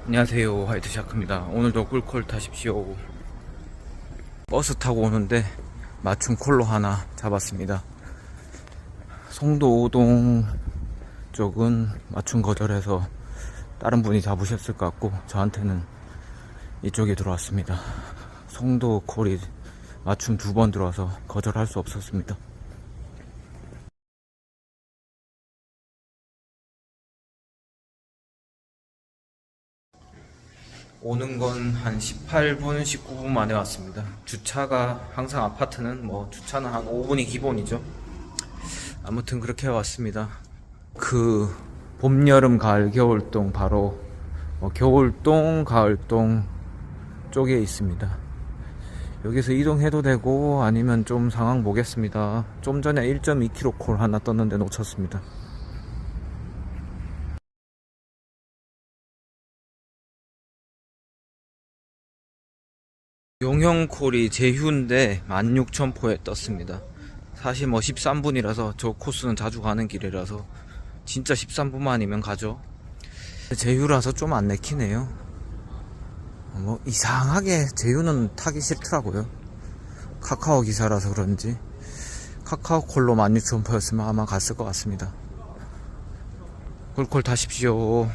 안녕하세요, 화이트샤크입니다. 오늘도 꿀콜 타십시오. 버스 타고 오는데 맞춤 콜로 하나 잡았습니다. 송도 오동 쪽은 맞춤 거절해서 다른 분이 잡으셨을 것 같고 저한테는 이쪽에 들어왔습니다. 송도 콜이 맞춤 2번 들어와서 거절할 수 없었습니다. 오는 건 한 18분, 19분 만에 왔습니다. 주차가 항상 아파트는 뭐 주차는 한 5분이 기본이죠. 아무튼 그렇게 왔습니다. 봄, 여름, 가을, 겨울동 바로 겨울동, 가을동 쪽에 있습니다. 여기서 이동해도 되고 아니면 좀 상황 보겠습니다. 좀 전에 1.2km 콜 하나 떴는데 놓쳤습니다. 용형콜이 제휴인데 16,000포에 떴습니다. 사실 뭐 13분이라서 저 코스는 자주 가는 길이라서 진짜 13분만 아니면 가죠. 제휴라서 좀 안 내키네요. 뭐 이상하게 제휴는 타기 싫더라고요. 카카오 기사라서 그런지 카카오콜로 16,000포였으면 아마 갔을 것 같습니다. 꿀콜 타십시오.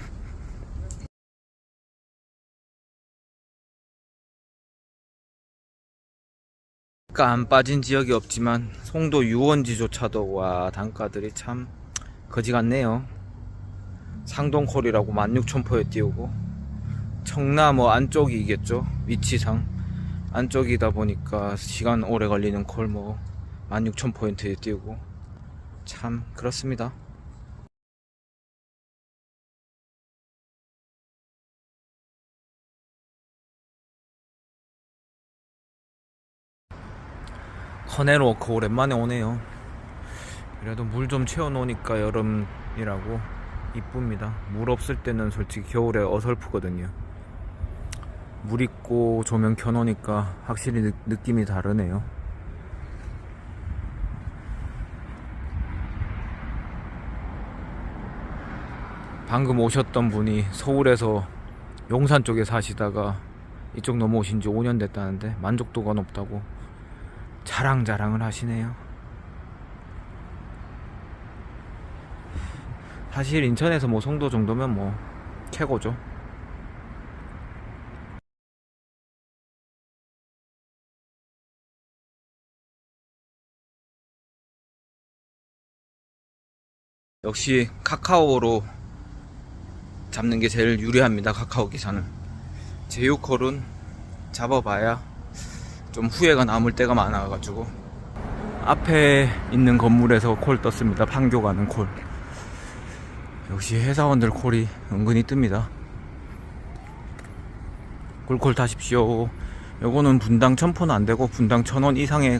안 빠진 지역이 없지만 송도 유원지조차도 와 단가들이 참 거지 같네요. 상동콜이라고 16,000포에 띄우고 청라 뭐 안쪽이겠죠. 위치상 안쪽이다 보니까 시간 오래 걸리는 콜 뭐 16,000포인트에 띄우고 참 그렇습니다. 커넬워크 오랜만에 오네요. 그래도 물 좀 채워놓으니까 여름이라고 이쁩니다. 물 없을 때는 솔직히 겨울에 어설프거든요. 물 있고 조명 켜놓으니까 확실히 느낌이 다르네요. 방금 오셨던 분이 서울에서 용산 쪽에 사시다가 이쪽 넘어오신 지 5년 됐다는데 만족도가 높다고 자랑을 하시네요. 사실 인천에서 뭐 송도 정도면 뭐 최고죠. 역시 카카오로 잡는 게 제일 유리합니다. 카카오 기사는 제휴콜은 잡아봐야 좀 후회가 남을 때가 많아가지고. 앞에 있는 건물에서 콜 떴습니다. 판교 가는 콜. 역시 회사원들 콜이 은근히 뜹니다. 꿀콜 타십시오. 요거는 분당 1,000포는 안되고 분당 1,000원 이상에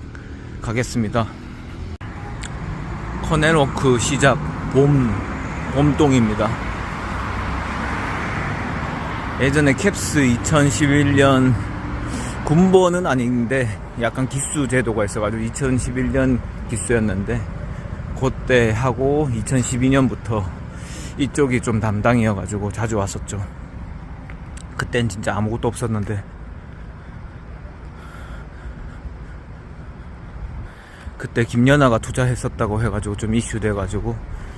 가겠습니다. 커넬워크 시작 봄동입니다. 예전에 캡스 2011년 군번은 아닌데 약간 기수 제도가 있어가지고 2011년 기수였는데 그때 하고 2012년부터 이쪽이 좀 담당이어가지고 자주 왔었죠. 그땐 진짜 아무것도 없었는데 그때 김연아가 투자했었다고 해가지고 좀 이슈 돼가지고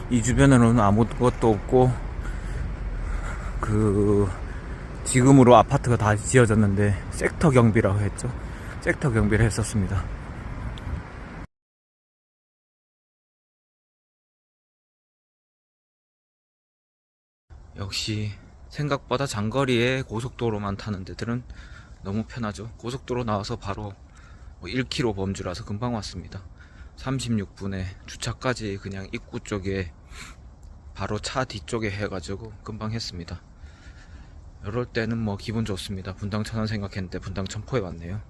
이 주변에는 아무것도 없고 지금으로 아파트가 다 지어졌는데 섹터 경비라고 했죠. 섹터 경비를 했었습니다. 역시 생각보다 장거리에 고속도로만 타는 데들은 너무 편하죠. 고속도로 나와서 바로 1km 범주라서 금방 왔습니다. 36분에 주차까지 그냥 입구 쪽에 바로 차 뒤쪽에 해가지고 금방 했습니다. 이럴 때는 뭐 기분 좋습니다. 분당 1,000원 생각했는데 분당 1,000포에 왔네요.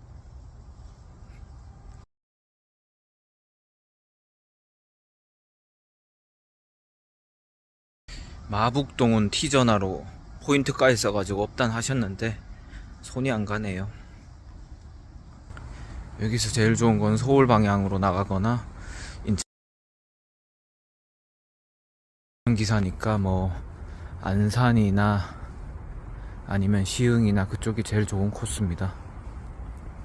마북동은 T전화로 포인트까지 써가지고 업단하셨는데 손이 안 가네요. 여기서 제일 좋은 건 서울 방향으로 나가거나 인천 기사니까 뭐 안산이나 아니면 시흥이나 그쪽이 제일 좋은 코스입니다.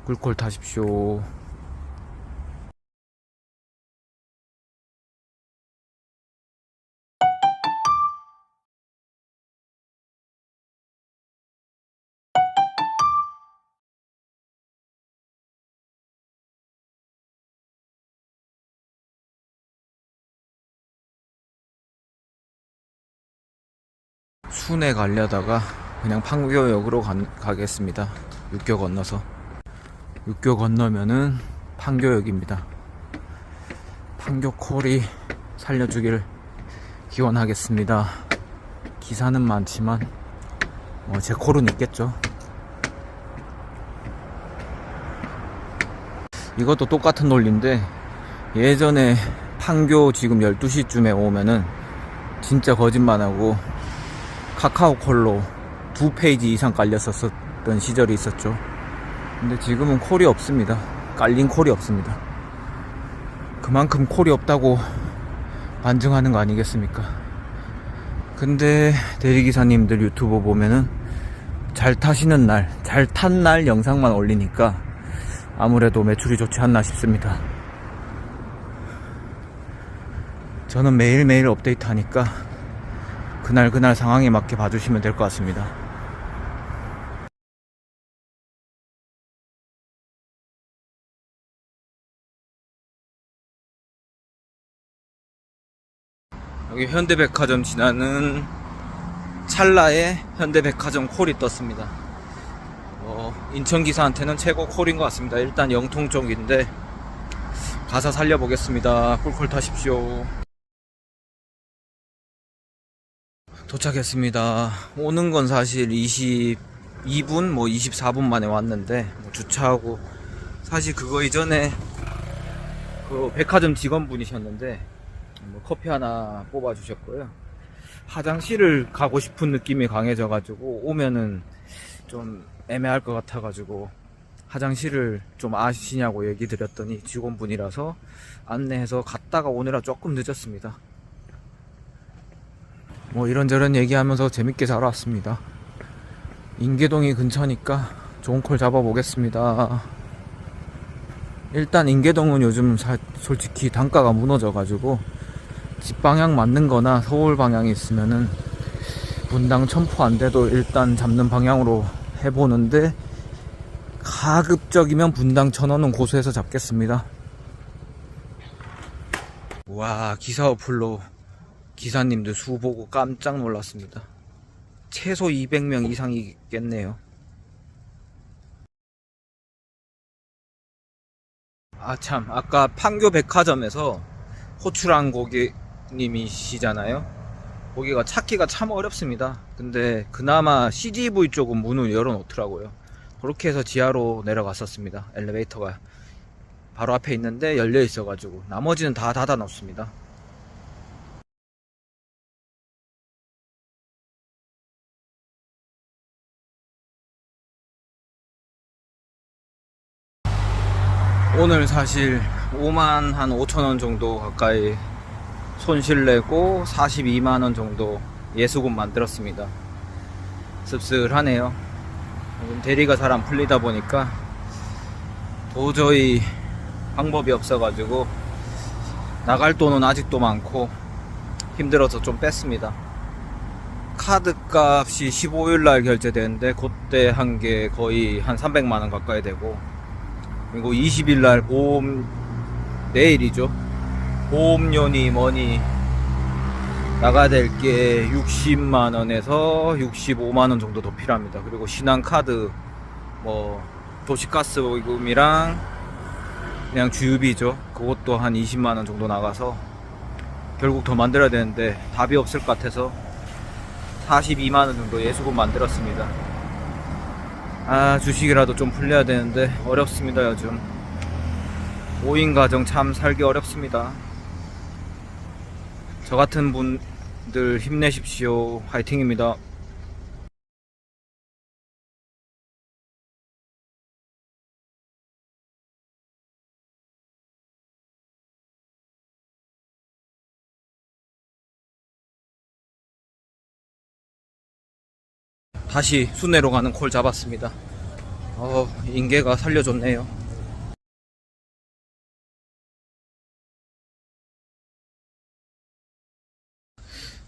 꿀콜 타십시오. 순회 가려다가 그냥 판교역으로 가겠습니다. 육교 건너서. 육교 건너면은 판교역입니다. 판교 콜이 살려주길 기원하겠습니다. 기사는 많지만 제 콜은 있겠죠. 이것도 똑같은 논리인데, 예전에 판교 지금 12시쯤에 오면은 진짜 거짓말하고 카카오콜로 2페이지 이상 깔렸었던 시절이 있었죠. 근데 지금은 콜이 없습니다. 깔린 콜이 없습니다. 그만큼 콜이 없다고 반증하는 거 아니겠습니까? 근데 대리기사님들 유튜브 보면은 잘 타시는 날, 잘 탄 날 영상만 올리니까 아무래도 매출이 좋지 않나 싶습니다. 저는 매일매일 업데이트 하니까 그날 상황에 맞게 봐주시면 될 것 같습니다. 여기 현대백화점 지나는 찰나에 현대백화점 콜이 떴습니다. 인천기사한테는 최고 콜인 것 같습니다. 일단 영통 쪽인데 가서 살려보겠습니다. 꿀콜 타십시오. 도착했습니다. 오는 건 사실 22분, 24분 만에 왔는데, 주차하고, 사실 그거 이전에 그 백화점 직원분이셨는데, 커피 하나 뽑아주셨고요. 화장실을 가고 싶은 느낌이 강해져가지고, 오면은 좀 애매할 것 같아가지고, 화장실을 좀 아시냐고 얘기 드렸더니 직원분이라서 안내해서 갔다가 오느라 조금 늦었습니다. 이런저런 얘기하면서 재밌게 잘 왔습니다. 인계동이 근처니까 좋은 콜 잡아보겠습니다. 일단 인계동은 요즘 솔직히 단가가 무너져가지고 집 방향 맞는 거나 서울 방향이 있으면은 분당 첨포 안 돼도 일단 잡는 방향으로 해보는데, 가급적이면 분당 천원은 고수해서 잡겠습니다. 와, 기사 어플로 기사님들 수 보고 깜짝 놀랐습니다. 최소 200명 이상이겠네요. 참, 아까 판교 백화점에서 호출한 고객님이시잖아요. 거기가 찾기가 참 어렵습니다. 근데 그나마 CGV 쪽은 문을 열어놓더라고요. 그렇게 해서 지하로 내려갔었습니다. 엘리베이터가 바로 앞에 있는데 열려 있어가지고 나머지는 다 닫아 놓습니다. 오늘 사실 5만 한 5천원 정도 가까이 손실 내고 42만원 정도 예수금 만들었습니다. 씁쓸하네요. 대리가 잘 안 풀리다 보니까 도저히 방법이 없어가지고 나갈 돈은 아직도 많고 힘들어서 좀 뺐습니다. 카드 값이 15일날 결제되는데 그때 한 게 거의 한 300만원 가까이 되고, 그리고 20일날 보험, 내일이죠, 보험료니 뭐니 나가야 될 게 60만원에서 65만원 정도 더 필요합니다. 그리고 신한카드 도시가스보험이랑 그냥 주유비죠, 그것도 한 20만원 정도 나가서 결국 더 만들어야 되는데 답이 없을 것 같아서 42만원 정도 예수금 만들었습니다. 주식이라도 좀 풀려야 되는데 어렵습니다. 요즘 5인 가정 참 살기 어렵습니다. 저 같은 분들 힘내십시오. 화이팅입니다. 다시 순회로 가는 콜 잡았습니다. 인계가 살려줬네요.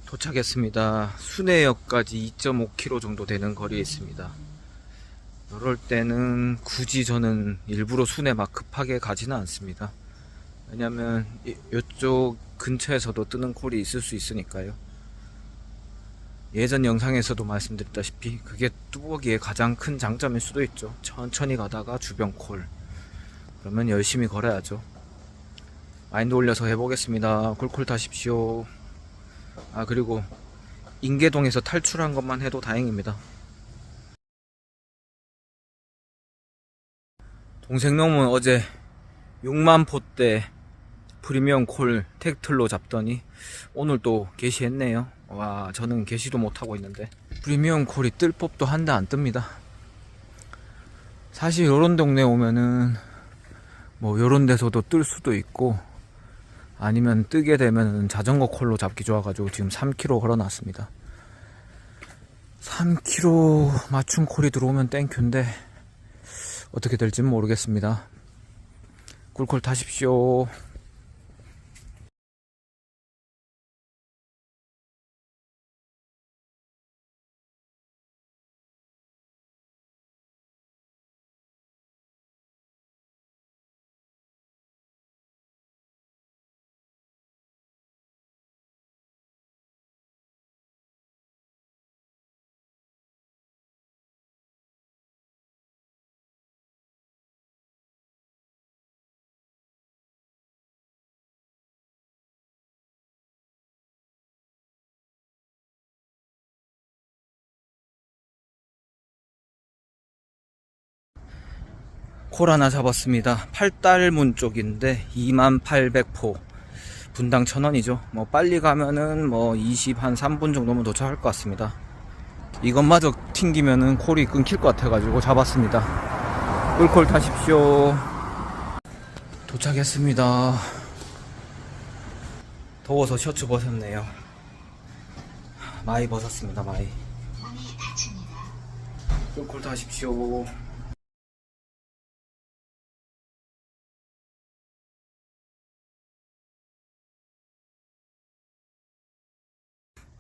도착했습니다. 순회역까지 2.5km 정도 되는 거리에 있습니다. 이럴 때는 굳이 저는 일부러 순회 막 급하게 가지는 않습니다. 왜냐면 이쪽 근처에서도 뜨는 콜이 있을 수 있으니까요. 예전 영상에서도 말씀드렸다시피 그게 뚜벅이의 가장 큰 장점일 수도 있죠. 천천히 가다가 주변 콜, 그러면 열심히 걸어야죠. 마인드 올려서 해보겠습니다. 콜콜 타십시오. 그리고 인계동에서 탈출한 것만 해도 다행입니다. 동생놈은 어제 6만 포대 프리미엄 콜 텍틀로 잡더니 오늘 또 게시했네요. 와, 저는 게시도 못하고 있는데 프리미엄 콜이 뜰 법도 한데 안 뜹니다. 사실 요런 동네 오면은 뭐 요런 데서도 뜰 수도 있고, 아니면 뜨게 되면 자전거 콜로 잡기 좋아가지고 지금 3km 걸어놨습니다. 3km 맞춤 콜이 들어오면 땡큐인데 어떻게 될지는 모르겠습니다. 꿀콜 타십시오. 콜 하나 잡았습니다. 팔달문 쪽인데 2800포, 분당 1000원이죠. 뭐 빨리 가면은 뭐 한 3분 정도면 도착할 것 같습니다. 이것마저 튕기면은 콜이 끊길 것 같아가지고 잡았습니다. 꿀콜 타십시오. 도착했습니다. 더워서 셔츠 벗었네요. 많이 벗었습니다. 많이. 꿀콜 타십시오.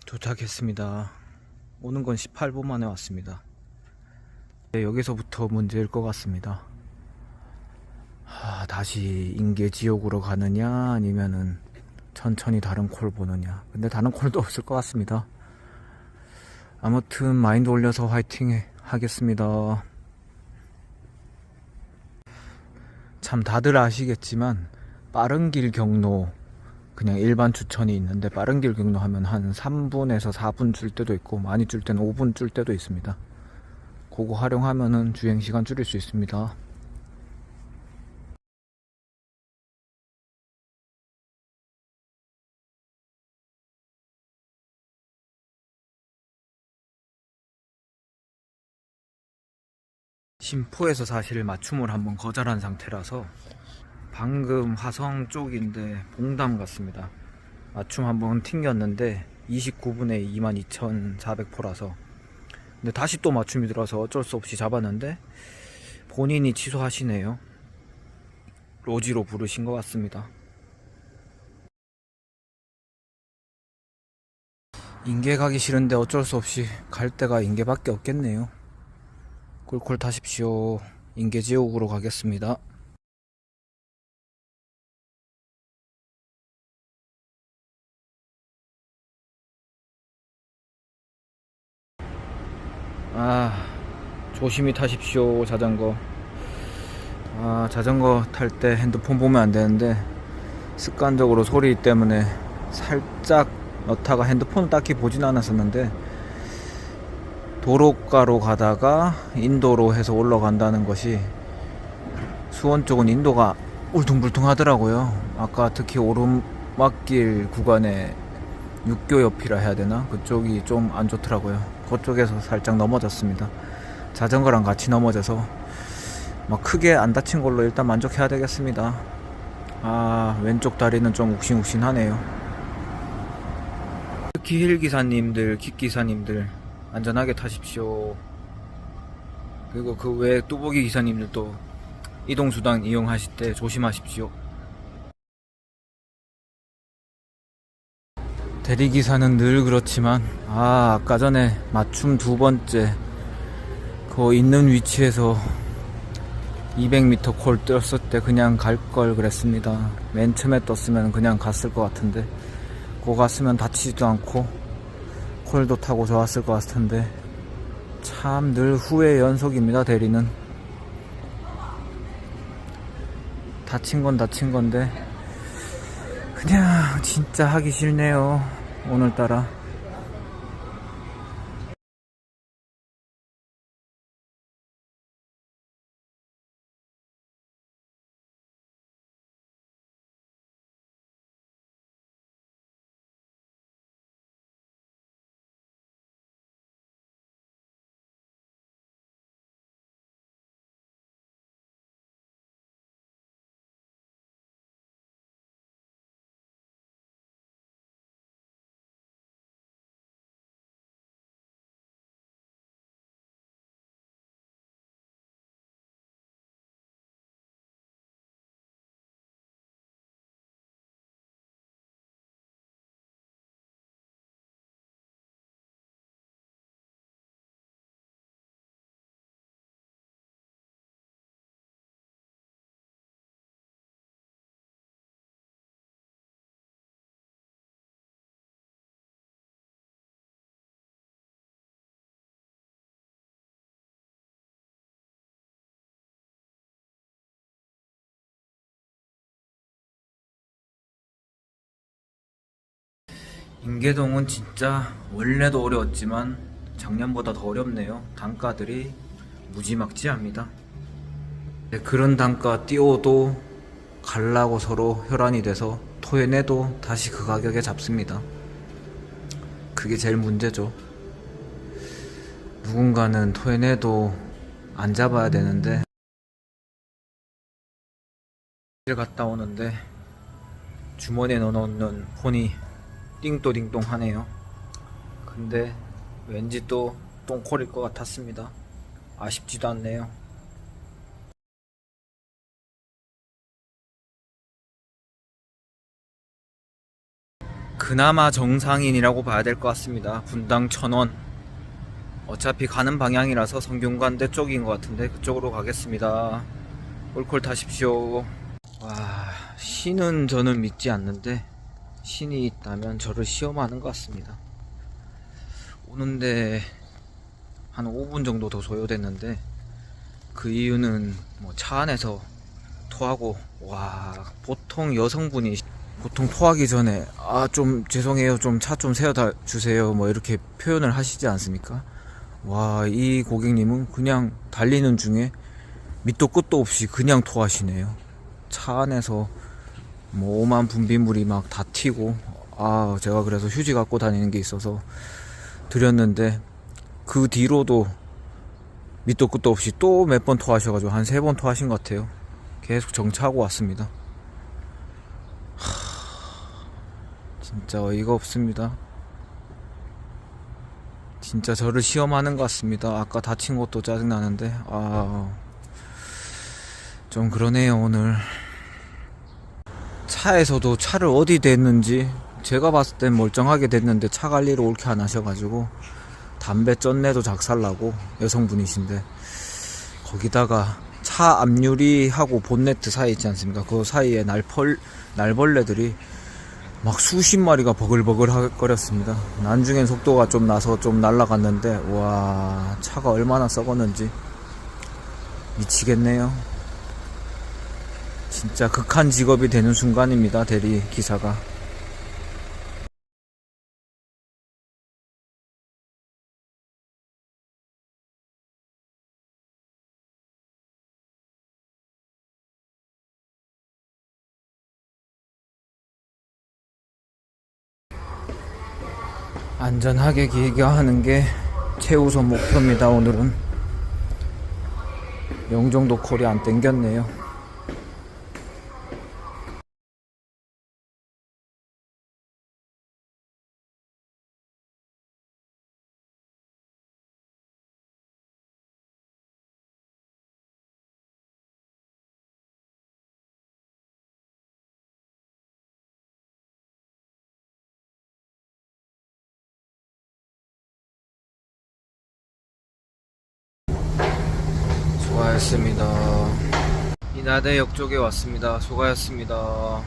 도착했습니다. 오는 건 18분 만에 왔습니다. 네, 여기서부터 문제일 것 같습니다. 다시 인계지옥으로 가느냐 아니면은 천천히 다른 콜 보느냐. 근데 다른 콜도 없을 것 같습니다. 아무튼 마인드 올려서 화이팅 하겠습니다. 참 다들 아시겠지만 빠른 길 경로, 그냥 일반 추천이 있는데 빠른 길 경로 하면 한 3분에서 4분 줄 때도 있고 많이 줄 때는 5분 줄 때도 있습니다. 그거 활용하면은 주행시간 줄일 수 있습니다. 심포에서 사실 맞춤을 한번 거절한 상태라서 방금 화성 쪽인데 봉담 같습니다. 맞춤 한번 튕겼는데 29분에 22,400포라서, 근데 다시 또 맞춤이 들어서 어쩔 수 없이 잡았는데 본인이 취소하시네요. 로지로 부르신 것 같습니다. 인계 가기 싫은데 어쩔 수 없이 갈 데가 인계밖에 없겠네요. 꿀꿀 타십시오. 인계지옥으로 가겠습니다. 조심히 타십시오. 자전거. 자전거 탈 때 핸드폰 보면 안 되는데 습관적으로 소리 때문에 살짝 넣다가 핸드폰을 딱히 보진 않았었는데, 도로가로 가다가 인도로 해서 올라간다는 것이, 수원 쪽은 인도가 울퉁불퉁 하더라고요. 아까 특히 오르막길 구간에 육교 옆이라 해야 되나? 그쪽이 좀 안 좋더라고요. 그쪽에서 살짝 넘어졌습니다. 자전거랑 같이 넘어져서 막 크게 안 다친 걸로 일단 만족해야 되겠습니다. 왼쪽 다리는 좀 욱신욱신하네요. 특히 힐기사님들, 킥기사님들 안전하게 타십시오. 그리고 그 외 뚜벅이 기사님들도 이동수단 이용하실 때 조심하십시오. 대리기사는 늘 그렇지만 아까 전에 맞춤 두 번째 그 있는 위치에서 200m 콜 떴을 때 그냥 갈 걸 그랬습니다. 맨 처음에 떴으면 그냥 갔을 것 같은데 그거 갔으면 다치지도 않고 콜도 타고 좋았을 것 같은데 참 늘 후회 연속입니다. 대리는 다친 건 다친 건데 그냥 진짜 하기 싫네요. 오늘따라 인계동은 진짜 원래도 어려웠지만 작년보다 더 어렵네요. 단가들이 무지막지합니다. 그런 단가 띄워도 갈라고 서로 혈안이 돼서 토해내도 다시 그 가격에 잡습니다. 그게 제일 문제죠. 누군가는 토해내도 안 잡아야 되는데 갔다 오는데 주머니에 넣어놓는 폰이 띵또띵똥 하네요. 근데 왠지 또 똥콜일 것 같았습니다. 아쉽지도 않네요. 그나마 정상인이라고 봐야 될 것 같습니다. 분당 1,000원. 어차피 가는 방향이라서 성균관대 쪽인 것 같은데 그쪽으로 가겠습니다. 꿀콜 타십시오. 와, 신은 저는 믿지 않는데 신이 있다면 저를 시험하는 것 같습니다. 오는데 한 5분 정도 더 소요됐는데 그 이유는 뭐 차 안에서 토하고, 와, 보통 여성분이 보통 토하기 전에 좀 죄송해요, 좀 차 좀 세워다 주세요 뭐 이렇게 표현을 하시지 않습니까? 와, 이 고객님은 그냥 달리는 중에 밑도 끝도 없이 그냥 토하시네요. 차 안에서 뭐 오만 분비물이 막 다 튀고, 제가 그래서 휴지 갖고 다니는 게 있어서 드렸는데 그 뒤로도 밑도 끝도 없이 또 몇 번 토하셔가지고 한 3번 토하신 것 같아요. 계속 정차하고 왔습니다. 진짜 어이가 없습니다. 진짜 저를 시험하는 것 같습니다. 아까 다친 것도 짜증나는데 좀 그러네요. 오늘 차에서도 차를 어디 댔는지 제가 봤을 땐 멀쩡하게 됐는데 차 관리를 옳게 안 하셔가지고 담배 쩐내도 작살나고, 여성분이신데 거기다가 차 앞유리하고 본네트 사이 있지 않습니까? 그 사이에 날벌레들이 막 수십 마리가 버글버글 거렸습니다. 나중엔 속도가 좀 나서 좀 날아갔는데 와, 차가 얼마나 썩었는지 미치겠네요. 진짜 극한 직업이 되는 순간입니다. 대리 기사가. 안전하게 기가하는 게 최우선 목표입니다. 오늘은 영종도 콜이 안 땡겼네요. 도착했습니다. 이나대역 쪽에 왔습니다. 수고하셨습니다.